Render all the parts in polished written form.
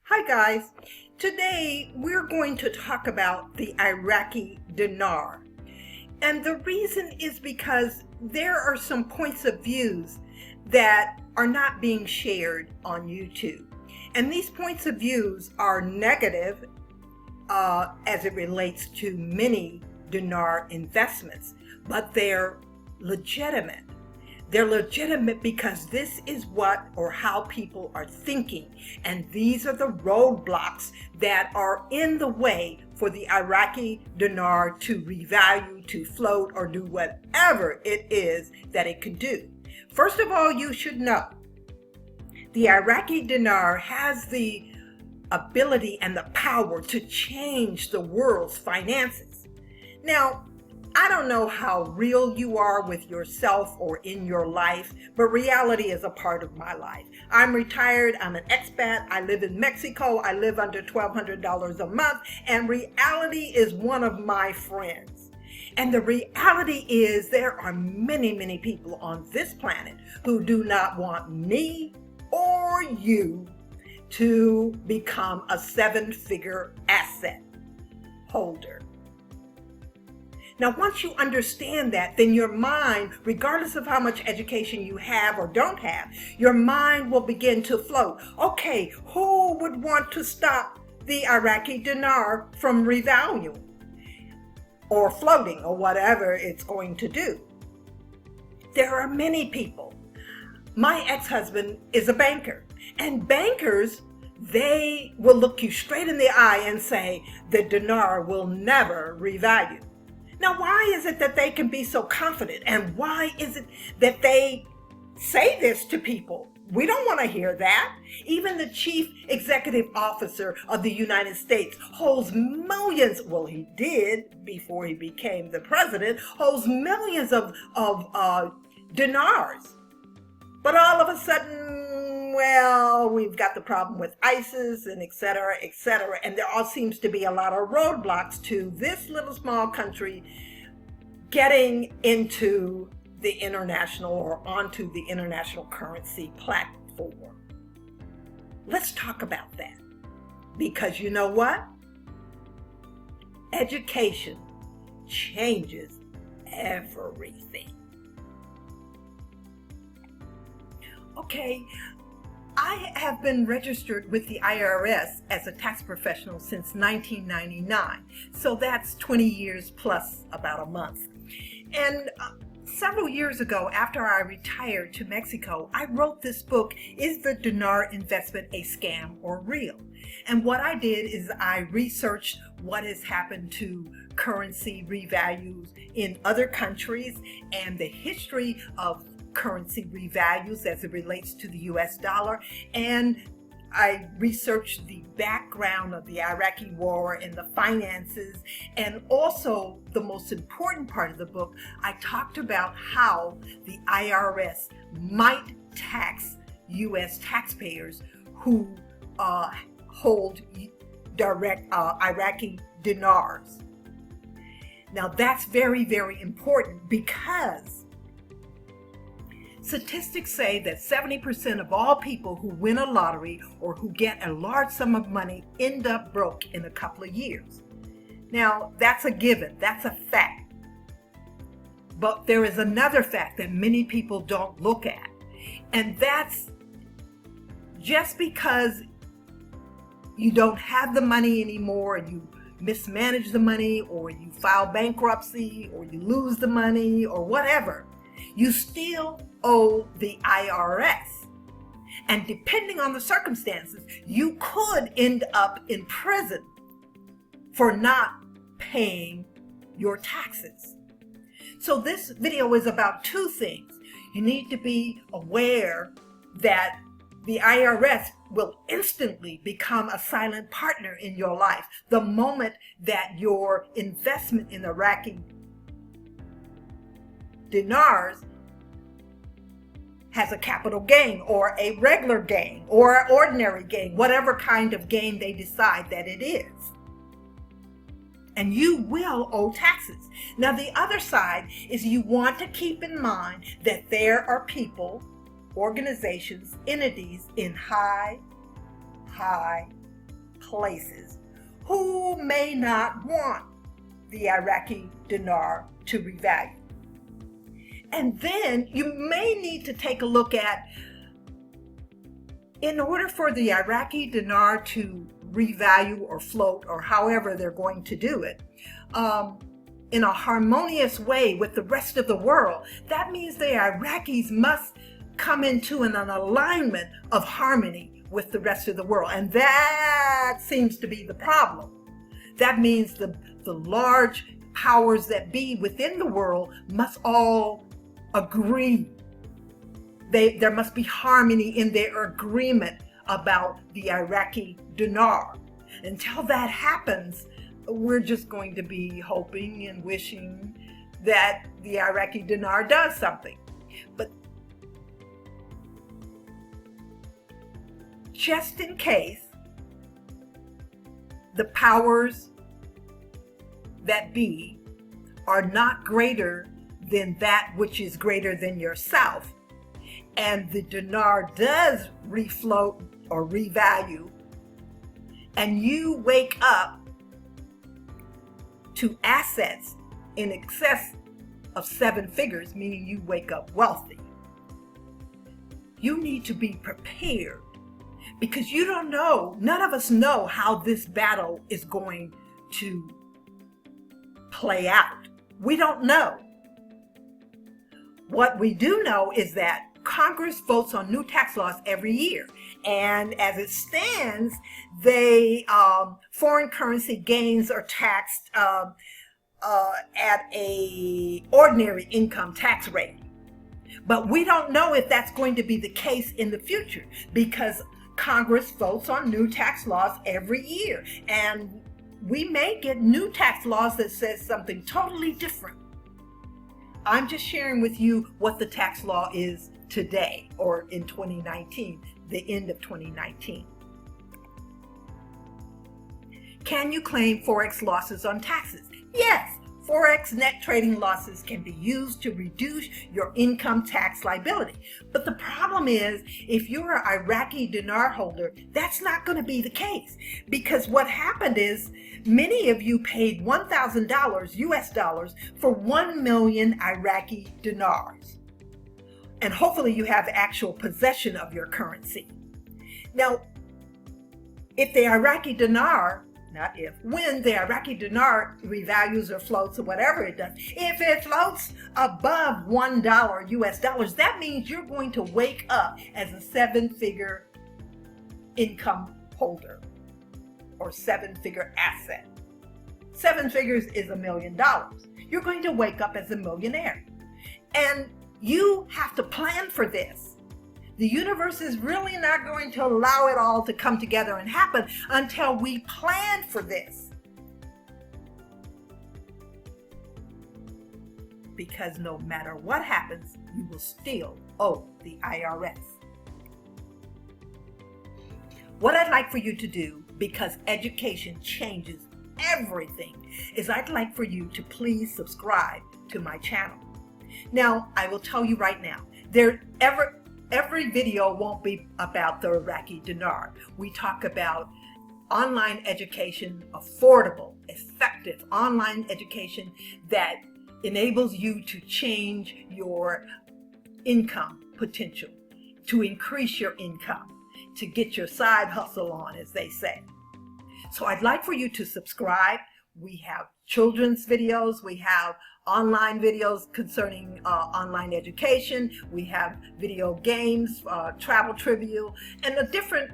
Hi guys, today we're going to talk about the Iraqi dinar. And the reason is because there are some points of views that are not being shared on YouTube. And these points of views are negative as it relates to many dinar investments, but they're legitimate. They're legitimate because this is what or how people are thinking. And these are the roadblocks that are in the way for the Iraqi dinar to revalue, to float, or do whatever it is that it can do. First of all, you should know the Iraqi dinar has the ability and the power to change the world's finances. Now, I don't know how real you are with yourself or in your life, but reality is a part of my life. I'm retired, I'm an expat, I live in Mexico, I live under $1,200 a month, and reality is one of my friends. And the reality is there are many people on this planet who do not want me or you to become a seven-figure asset holder. Now, once you understand that, then your mind, regardless of how much education you have or don't have, your mind will begin to float. Okay, who would want to stop the Iraqi dinar from revaluing or floating or whatever it's going to do? There are many people. My ex-husband is a banker, and bankers, they will look you straight in the eye and say the dinar will never revalue. Now, why is it that they can be so confident? And why is it that they say this to people? We don't want to hear that. Even the chief executive officer of the United States holds millions, well, he did before he became the president, holds millions of dinars. But all of a sudden, well, we've got the problem with ISIS and et cetera, and there all seems to be a lot of roadblocks to this little small country getting into the international or onto the international currency platform. Let's talk about that, because you know what? Education changes everything. Okay, I have been registered with the IRS as a tax professional since 1999, so that's 20 years plus about a month. And several years ago, after I retired to Mexico, I wrote this book, Is the Dinar Investment a Scam or Real? And what I did is I researched what has happened to currency revalues in other countries and the history of currency revalues as it relates to the US dollar, and I researched the background of the Iraqi war and the finances, and also the most important part of the book, I talked about how the IRS might tax US taxpayers who hold direct Iraqi dinars. Now that's very important, because statistics say that 70% of all people who win a lottery or who get a large sum of money end up broke in a couple of years. Now, that's a given, that's a fact. But there is another fact that many people don't look at, and that's just because you don't have the money anymore and you mismanage the money, or you file bankruptcy, or you lose the money, or whatever, you still owe the IRS. And depending on the circumstances, you could end up in prison for not paying your taxes. So this video is about two things. You need to be aware that the IRS will instantly become a silent partner in your life the moment that your investment in Iraqi dinars has a capital gain or a regular gain or an ordinary gain, whatever kind of gain they decide that it is. And you will owe taxes. Now, the other side is you want to keep in mind that there are people, organizations, entities in high places who may not want the Iraqi dinar to revalue. And then you may need to take a look at, in order for the Iraqi dinar to revalue or float, or however they're going to do it, in a harmonious way with the rest of the world, that means the Iraqis must come into an alignment of harmony with the rest of the world. And that seems to be the problem. That means the large powers that be within the world must all agree. There must be harmony in their agreement about the Iraqi dinar. Until that happens, we're just going to be hoping and wishing that the Iraqi dinar does something. But just in case the powers that be are not greater than that which is greater than yourself, and the dinar does refloat or revalue, and you wake up to assets in excess of 7 figures, meaning you wake up wealthy, you need to be prepared, because you don't know, none of us know how this battle is going to play out. We don't know. What we do know is that Congress votes on new tax laws every year, and as it stands, foreign currency gains are taxed at a ordinary income tax rate. But we don't know if that's going to be the case in the future, because Congress votes on new tax laws every year, and we may get new tax laws that says something totally different. I'm just sharing with you what the tax law is today, or in 2019, the end of 2019. Can you claim Forex losses on taxes? Yes, Forex net trading losses can be used to reduce your income tax liability. But the problem is, if you're an Iraqi dinar holder, that's not going to be the case. Because what happened is, many of you paid $1,000 US dollars for 1 million Iraqi dinars. And hopefully you have actual possession of your currency. Now, if the Iraqi dinar, when the Iraqi dinar revalues or floats or whatever it does, if it floats above $1 US dollars, that means you're going to wake up as a 7-figure income holder or 7-figure asset. 7 figures is $1 million. You're going to wake up as a millionaire. And you have to plan for this. The universe is really not going to allow it all to come together and happen until we plan for this. Because no matter what happens, you will still owe the IRS. What I'd like for you to do, because education changes everything, is I'd like for you to please subscribe to my channel. Now, I will tell you right now, every video won't be about the Iraqi dinar. We talk about online education, affordable, effective online education that enables you to change your income potential, to increase your income, to get your side hustle on, as they say. So I'd like for you to subscribe. We have children's videos, we have online videos concerning online education, we have video games, travel trivia, and a different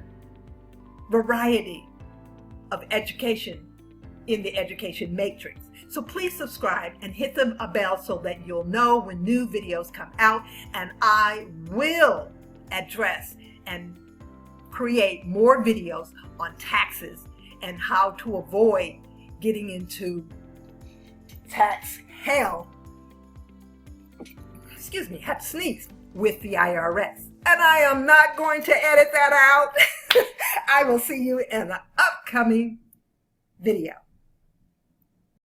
variety of education in the education matrix. So please subscribe and hit the bell so that you'll know when new videos come out, and I will address and create more videos on taxes and how to avoid getting into tax hell, had to sneeze, with the IRS. And I am not going to edit that out. I will see you in an upcoming video.